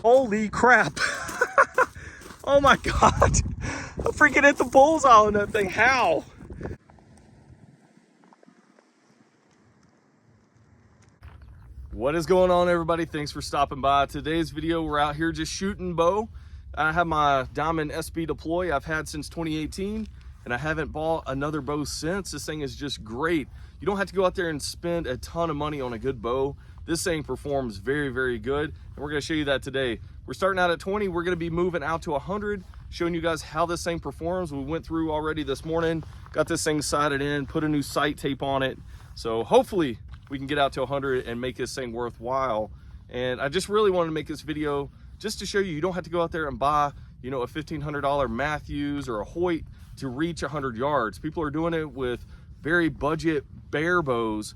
Holy crap. Oh my God. I freaking hit the bullseye on that thing. How? What is going on, everybody? Thanks for stopping by. Today's video, we're out here just shooting bow. I have my Diamond SB Deploy I've had since 2018, and I haven't bought another bow since. This thing is just great. You don't have to go out there and spend a ton of money on a good bow. This thing performs very, very good, and we're gonna show you that today. We're starting out at 20. We're gonna be moving out to 100, showing you guys how this thing performs. We went through already this morning, got this thing sighted in, put a new sight tape on it. So hopefully we can get out to 100 and make this thing worthwhile. And I just really wanted to make this video just to show you, you don't have to go out there and buy, you know, a $1,500 Matthews or a Hoyt to reach 100 yards. People are doing it with very budget bear bows.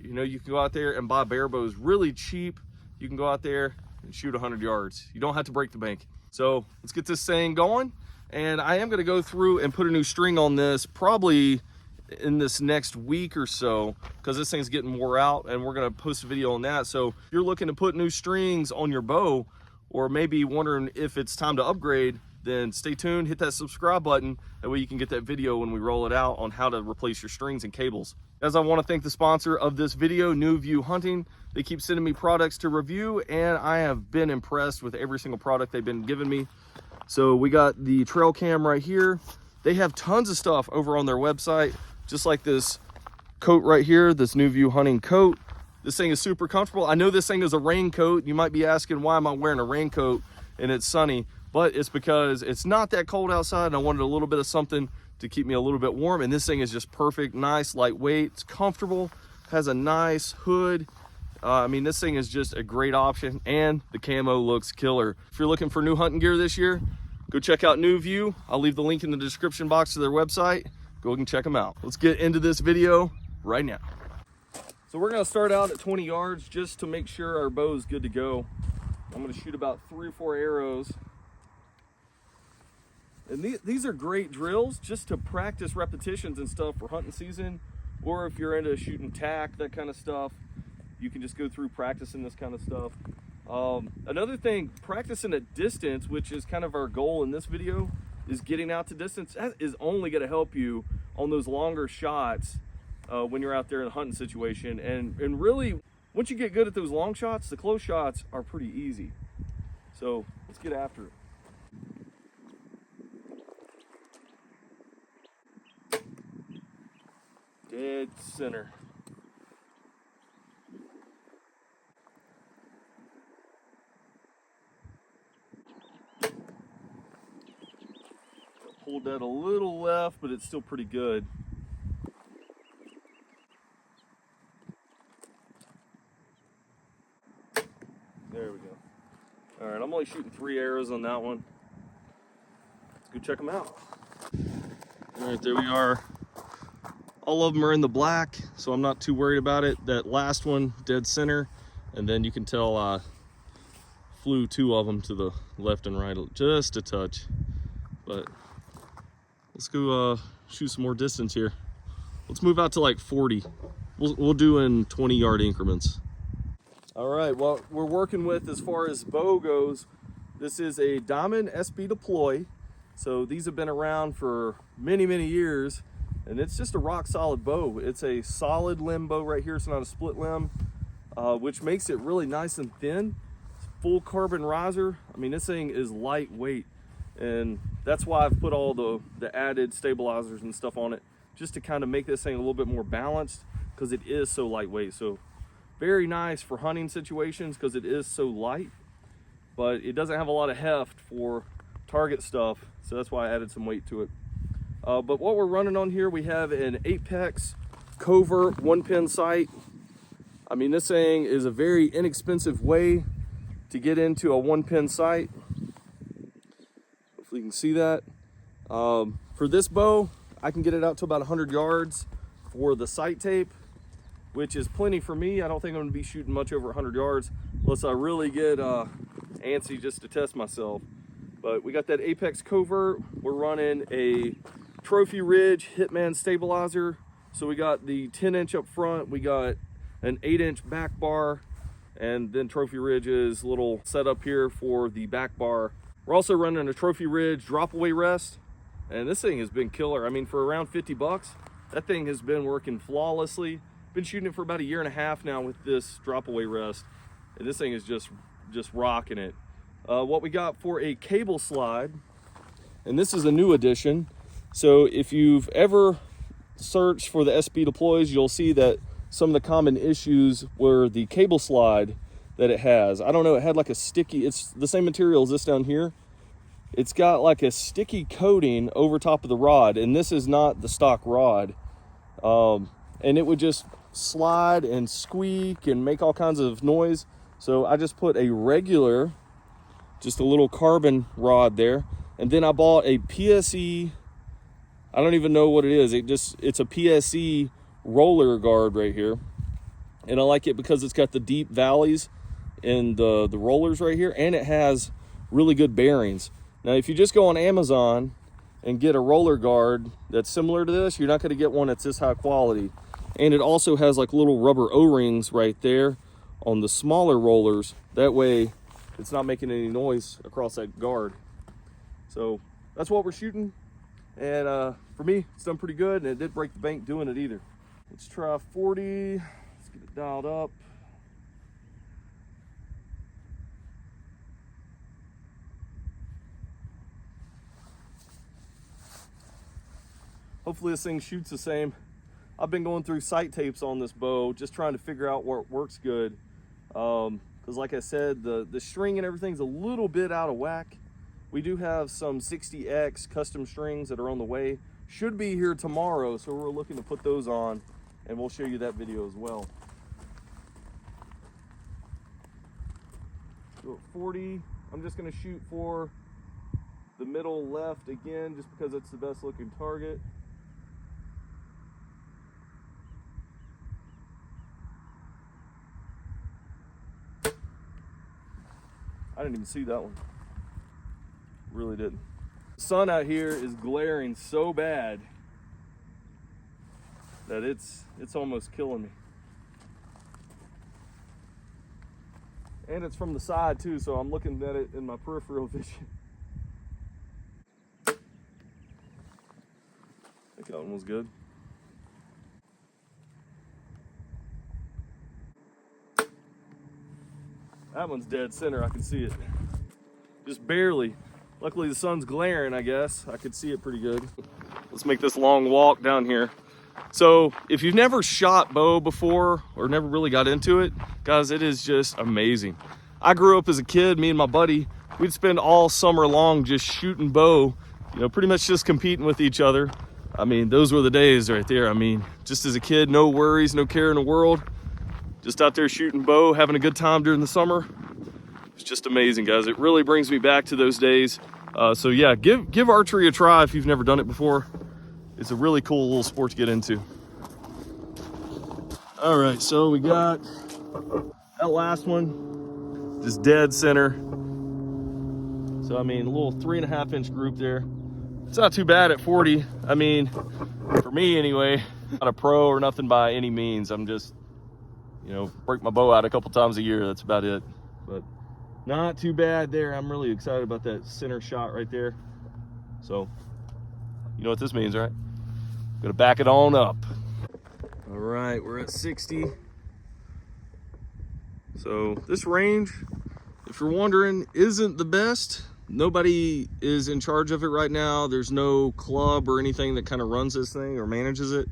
You know, you can go out there and buy bear bows really cheap. You can go out there and shoot 100 yards. You don't have to break the bank. So let's get this thing going. And I am gonna go through and put a new string on this probably in this next week or so, because this thing's getting wore out, and we're going to post a video on that. So if you're looking to put new strings on your bow, or maybe wondering if it's time to upgrade, then stay tuned, hit that subscribe button. That way you can get that video when we roll it out on how to replace your strings and cables. As I want to thank the sponsor of this video, New View Hunting. They keep sending me products to review, and I have been impressed with every single product they've been giving me. So we got the trail cam right here. They have tons of stuff over on their website, just like this coat right here, this New View Hunting coat. This thing is super comfortable. I know this thing is a raincoat. You might be asking, why am I wearing a raincoat and it's sunny? But it's because it's not that cold outside, and I wanted a little bit of something to keep me a little bit warm. And this thing is just perfect, nice, lightweight, it's comfortable, has a nice hood. I mean, this thing is just a great option, and the camo looks killer. If you're looking for new hunting gear this year, go check out New View. I'll leave the link in the description box to their website. Go and check them out. Let's get into this video right now. So we're gonna start out at 20 yards just to make sure our bow is good to go. I'm gonna shoot about 3 or 4 arrows. And these are great drills just to practice repetitions and stuff for hunting season, or if you're into shooting tack, that kind of stuff, you can just go through practicing this kind of stuff. Another thing, practicing at distance, which is kind of our goal in this video, is getting out to distance. That is only going to help you on those longer shots when you're out there in a hunting situation. And really, once you get good at those long shots, the close shots are pretty easy. So let's get after it. Dead center. Pulled that a little left, but it's still pretty good. There we go. All right, I'm only shooting 3 arrows on that one. Let's go check them out. All right, there we are. All of them are in the black, so I'm not too worried about it. That last one, dead center, and then you can tell I flew 2 of them to the left and right just a touch. But let's go shoot some more distance here. Let's move out to like 40. We'll do in 20-yard increments. All right, what we're working with as far as bow goes, this is a Diamond SB Deploy. So these have been around for many, many years, and it's just a rock solid bow. It's a solid limb bow right here. It's not a split limb, which makes it really nice and thin. It's full carbon riser. I mean, this thing is lightweight. And that's why I've put all the added stabilizers and stuff on it, just to kind of make this thing a little bit more balanced, because it is so lightweight. So very nice for hunting situations because it is so light, but it doesn't have a lot of heft for target stuff. So that's why I added some weight to it. But what we're running on here, we have an Apex Covert 1-pin sight. I mean, this thing is a very inexpensive way to get into a 1-pin sight. You can see that. For this bow, I can get it out to about 100 yards for the sight tape, which is plenty for me. I don't think I'm going to be shooting much over 100 yards unless I really get antsy just to test myself. But we got that Apex Covert. We're running a Trophy Ridge Hitman stabilizer. So we got the 10-inch up front, we got an 8-inch back bar, and then Trophy Ridge's little setup here for the back bar. We're also running a Trophy Ridge drop away rest, and this thing has been killer. I mean, for around 50 bucks, that thing has been working flawlessly. Been shooting it for about a year and a half now with this drop away rest, and this thing is just rocking it. What we got for a cable slide, and this is a new addition. So if you've ever searched for the SB deploys, you'll see that some of the common issues were the cable slide that it has. I don't know, it had like a sticky, it's the same material as this down here. It's got like a sticky coating over top of the rod, and this is not the stock rod. And it would just slide and squeak and make all kinds of noise. So I just put a regular, just a little carbon rod there. And then I bought a PSE, I don't even know what it is. It's a PSE roller guard right here. And I like it because it's got the deep valleys in the rollers right here, and it has really good bearings. Now, if you just go on Amazon and get a roller guard that's similar to this, you're not gonna get one that's this high quality. And it also has like little rubber O-rings right there on the smaller rollers. That way it's not making any noise across that guard. So that's what we're shooting. And for me, it's done pretty good, and it didn't break the bank doing it either. Let's try 40, let's get it dialed up. Hopefully this thing shoots the same. I've been going through sight tapes on this bow, just trying to figure out what works good. Because like I said, the string and everything's a little bit out of whack. We do have some 60X custom strings that are on the way. Should be here tomorrow, so we're looking to put those on, and we'll show you that video as well. So at 40, I'm just gonna shoot for the middle left again, just because it's the best looking target. I didn't even see that one. Really didn't. The sun out here is glaring so bad that it's almost killing me. And it's from the side too, so I'm looking at it in my peripheral vision. I think that one was good. That one's dead center, I can see it. Just barely. Luckily the sun's glaring, I guess. I could see it pretty good. Let's make this long walk down here. So if you've never shot bow before or never really got into it, guys, it is just amazing. I grew up as a kid, me and my buddy, we'd spend all summer long just shooting bow, you know, pretty much just competing with each other. I mean, those were the days right there. I mean, just as a kid, no worries, no care in the world. Just out there shooting bow, having a good time during the summer. It's just amazing, guys. It really brings me back to those days. So yeah, give archery a try if you've never done it before. It's a really cool little sport to get into. All right, so we got that last one, just dead center. So I mean, a little 3.5 inch group there. It's not too bad at 40. I mean, for me anyway, not a pro or nothing by any means. I'm just, you know, break my bow out a couple times a year. That's about it. But not too bad there. I'm really excited about that center shot right there. So, you know what this means, right? Gonna back it on up. All right, we're at 60. So this range, if you're wondering, isn't the best. Nobody is in charge of it right now. There's no club or anything that kind of runs this thing or manages it.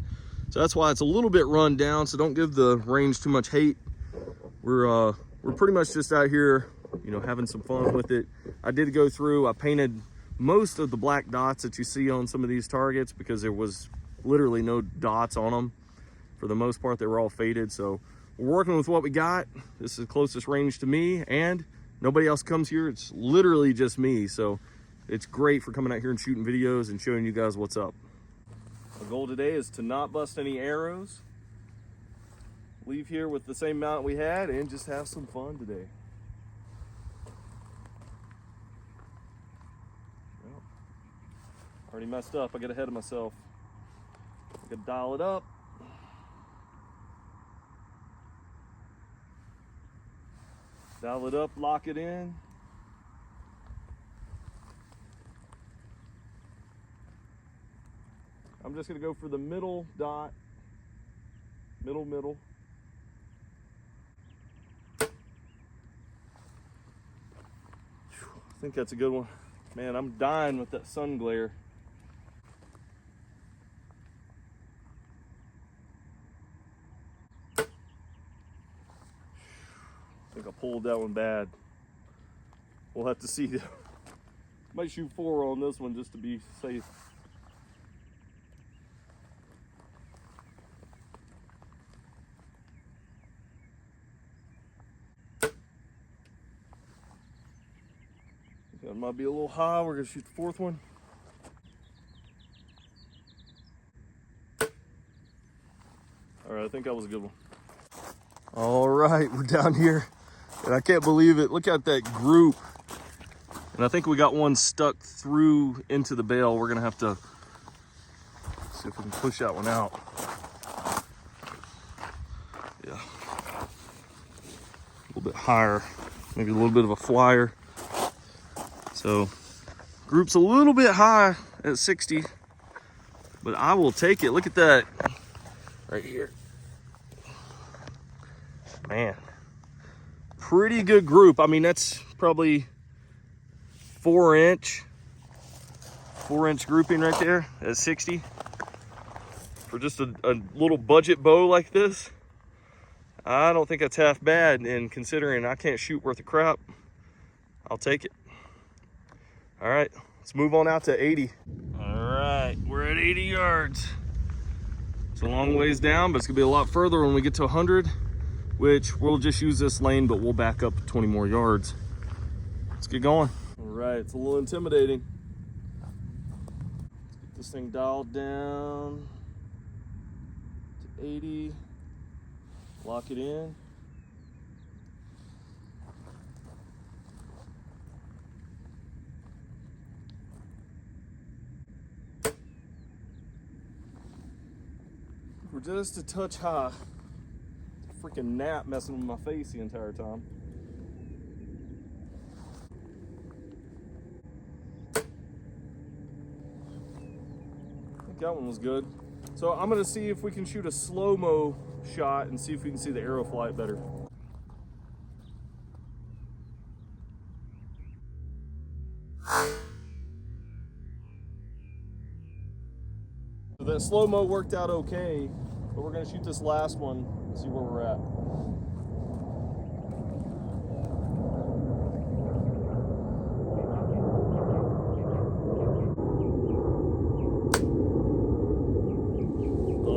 So that's why it's a little bit run down. So don't give the range too much hate. We're pretty much just out here, you know, having some fun with it. I did go through, I painted most of the black dots that you see on some of these targets because there was literally no dots on them. For the most part, they were all faded. So we're working with what we got. This is the closest range to me, and nobody else comes here. It's literally just me. So it's great for coming out here and shooting videos and showing you guys what's up. Our goal today is to not bust any arrows, leave here with the same mount we had, and just have some fun today. Well, already messed up. I got ahead of myself. I could dial it up. Dial it up, lock it in. I'm just gonna go for the middle dot. Middle. I think that's a good one. Man, I'm dying with that sun glare. I think I pulled that one bad. We'll have to see. Might shoot 4 on this one just to be safe. That might be a little high. We're gonna shoot the 4th one. All right, I think that was a good one. All right, we're down here, and I can't believe it. Look at that group. And I think we got one stuck through into the bale. We're gonna have to see if we can push that one out. Yeah, a little bit higher, maybe a little bit of a flyer. So group's a little bit high at 60, but I will take it. Look at that right here. Man, pretty good group. I mean, that's probably 4-inch grouping right there at 60 for just a little budget bow like this. I don't think that's half bad, and considering I can't shoot worth a crap, I'll take it. All right, let's move on out to 80. All right, we're at 80 yards. It's a long ways down, but it's gonna be a lot further when we get to 100, which we'll just use this lane, but we'll back up 20 more yards. Let's get going. All right, it's a little intimidating. Let's get this thing dialed down to 80. Lock it in. We're just a touch high. Freaking gnat messing with my face the entire time. I think that one was good. So I'm gonna see if we can shoot a slow-mo shot and see if we can see the arrow fly better. So that slow-mo worked out okay, but we're gonna shoot this last one and see where we're at.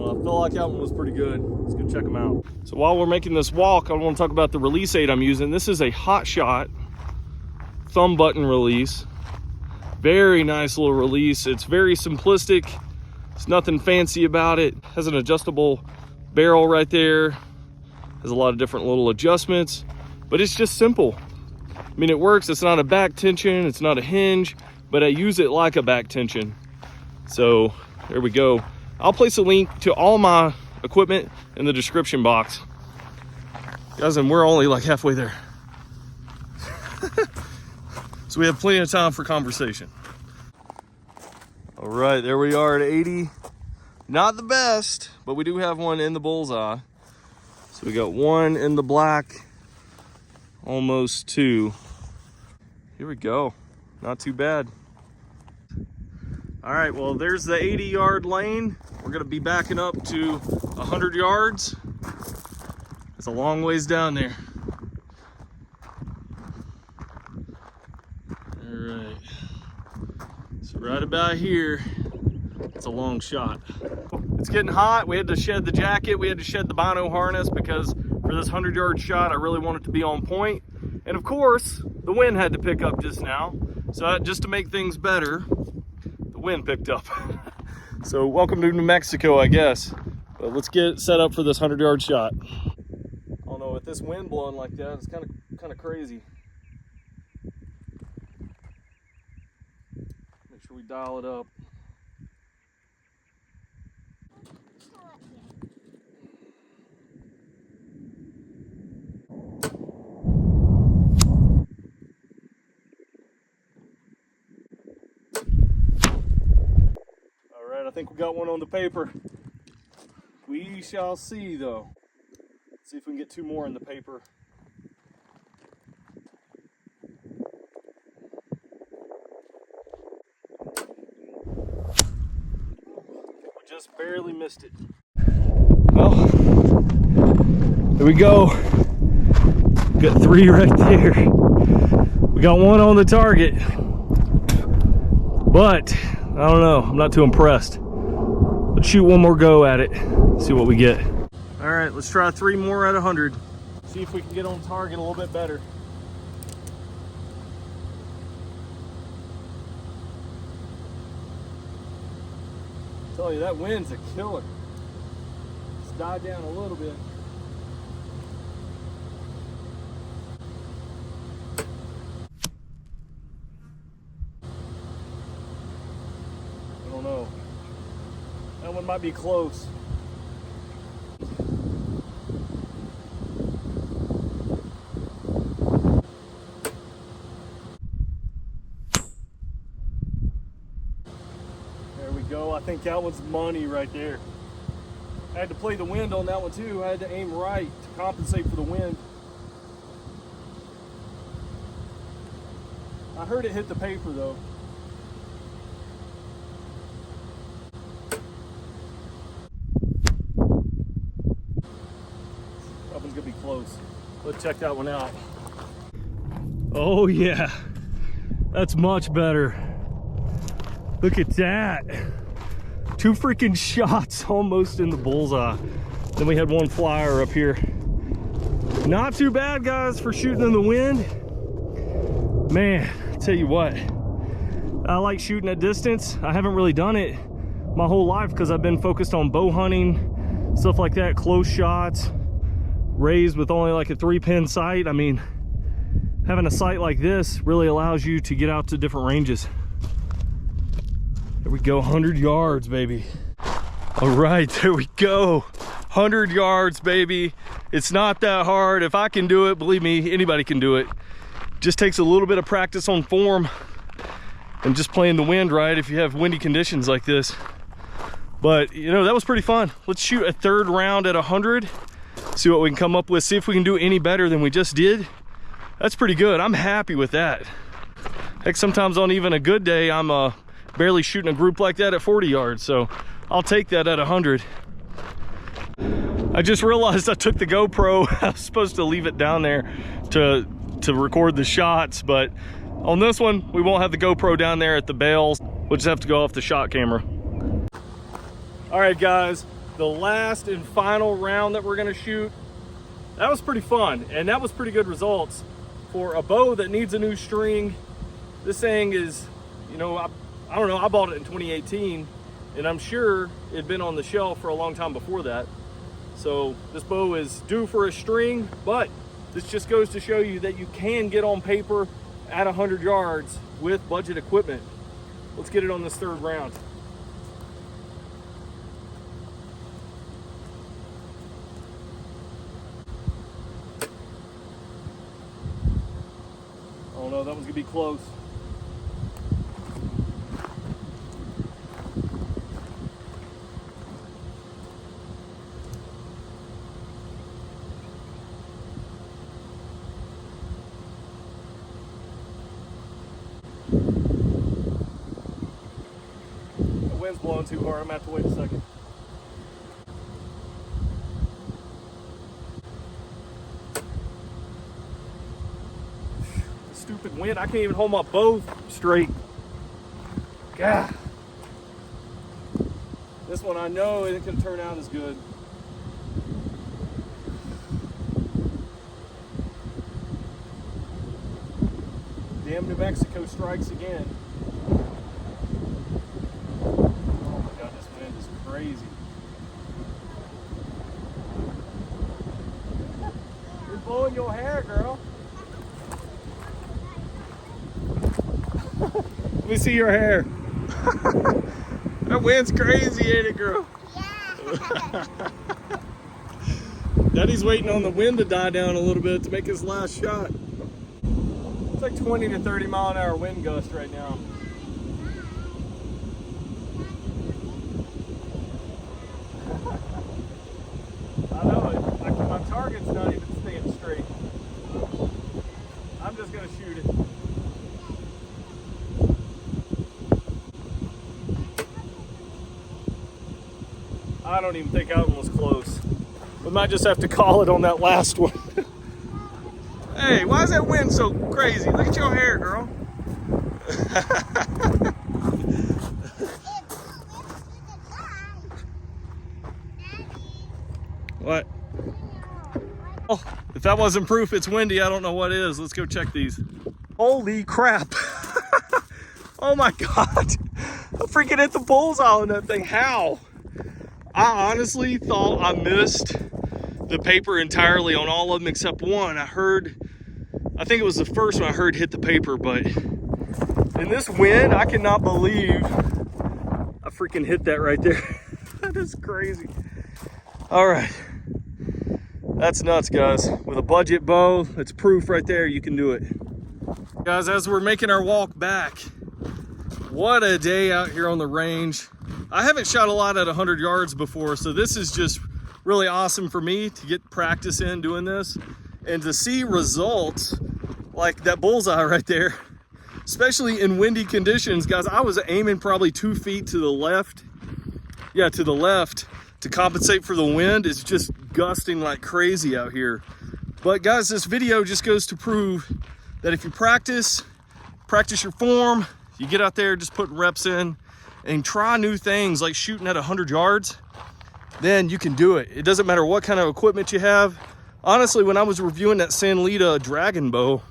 I feel like that one was pretty good. Let's go check them out. So while we're making this walk, I want to talk about the release aid I'm using. This is a Hot Shot thumb button release. Very nice little release. It's very simplistic. It's nothing fancy about it. Has an adjustable barrel right there. Has a lot of different little adjustments, but it's just simple. I mean, it works. It's not a back tension. It's not a hinge, but I use it like a back tension. So there we go. I'll place a link to all my equipment in the description box. Guys, and we're only like halfway there. So we have plenty of time for conversation. All right, there we are at 80. Not the best, but we do have one in the bullseye. So we got one in the black, almost 2. Here we go, not too bad. All right, well, there's the 80-yard lane. We're gonna be backing up to 100 yards. It's a long ways down there. All right, so right about here, it's a long shot. It's getting hot. We had to shed the jacket. We had to shed the bino harness because for this 100-yard shot, I really want it to be on point. And of course, the wind had to pick up just now. So just to make things better, the wind picked up. So welcome to New Mexico, I guess. But let's get set up for this 100-yard shot. I don't know, with this wind blowing like that, it's kind of crazy. Make sure we dial it up. think we got one on the paper. We shall see though. Let's see if we can get 2 more in the paper. We just barely missed it. Well, there we go. Got 3 right there. We got 1 on the target. But, I don't know, I'm not too impressed. Let's shoot 1 more go at it, see what we get. All right, let's try 3 more at 100. See if we can get on target a little bit better. I tell you, that wind's a killer. It's died down a little bit. I don't know. That one might be close. There we go. I think that one's money right there. I had to play the wind on that one too. I had to aim right to compensate for the wind. I heard it hit the paper though. That one's gonna be close. Let's check that one out. Oh yeah, that's much better. Look at that. 2 freaking shots almost in the bullseye. Then we had 1 flyer up here. Not too bad, guys, for shooting in the wind. Man, I tell you what, I like shooting at distance. I haven't really done it my whole life because I've been focused on bow hunting, stuff like that, close shots, raised with only like a 3-pin sight. I mean, having a sight like this really allows you to get out to different ranges. There we go, 100 yards, baby. All right, there we go. 100 yards, baby. It's not that hard. If I can do it, believe me, anybody can do it. Just takes a little bit of practice on form and just playing the wind right if you have windy conditions like this. But, you know, that was pretty fun. Let's shoot a 3rd round at 100. See what we can come up with. See if we can do any better than we just did. That's pretty good. I'm happy with that. Heck, sometimes on even a good day, I'm barely shooting a group like that at 40 yards, so I'll take that at 100. I just realized I took the GoPro. I was supposed to leave it down there to record the shots, but on this one we won't have the GoPro down there at the bales. We'll just have to go off the shot camera. All right, guys, the last and final round that we're gonna shoot, that was pretty fun, and that was pretty good results for a bow that needs a new string. This thing is, you know, I don't know, I bought it in 2018, and I'm sure it'd been on the shelf for a long time before that. So this bow is due for a string, but this just goes to show you that you can get on paper at 100 yards with budget equipment. Let's get it on this 3rd round. Oh no, that one's gonna be close. Wind's blowing too hard. I'm gonna have to wait a second. The stupid wind. I can't even hold my bow straight. God. This one I know it can turn out as good. Damn, New Mexico strikes again. Crazy. You're blowing your hair, girl. Let me see your hair. That wind's crazy, ain't it, girl? Yeah. Daddy's waiting on the wind to die down a little bit to make his last shot. It's like 20 to 30 mile an hour wind gust right now. target's not even staying straight. I'm just gonna shoot it. I don't even think that one was close. We might just have to call it on that last one. Hey, why is that wind so crazy? Look at your hair, girl. What? Oh, if that wasn't proof it's windy, I don't know what is. Let's go check these. Holy crap. Oh my God. I freaking hit the bullseye on that thing. How? I honestly thought I missed the paper entirely on all of them except one. I think it was the first one I heard hit the paper, but in this wind, I cannot believe I freaking hit that right there. That is crazy. All right. That's nuts, guys. With a budget bow, it's proof right there you can do it. Guys, as we're making our walk back, what a day out here on the range. I haven't shot a lot at 100 yards before, so this is just really awesome for me to get practice in doing this and to see results like that bullseye right there, especially in windy conditions. Guys, I was aiming probably 2 feet to the left. Yeah, to the left to compensate for the wind. It's just gusting like crazy out here. But guys, this video just goes to prove that if you practice your form, you get out there just putting reps in and try new things like shooting at 100 yards, then you can do it. It doesn't matter what kind of equipment you have. Honestly, when I was reviewing that Sanlita Dragon bow,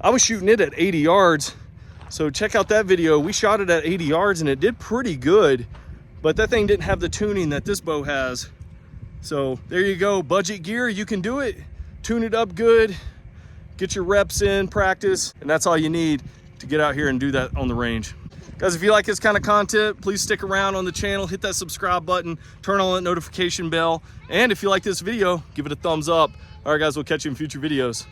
I was shooting it at 80 yards. So check out that video. We shot it at 80 yards and it did pretty good, but that thing didn't have the tuning that this bow has. So there you go, budget gear, you can do it. Tune it up good, get your reps in, practice, and that's all you need to get out here and do that on the range. Guys, if you like this kind of content, please stick around on the channel, hit that subscribe button, turn on that notification bell, and if you like this video, give it a thumbs up. All right, guys, we'll catch you in future videos.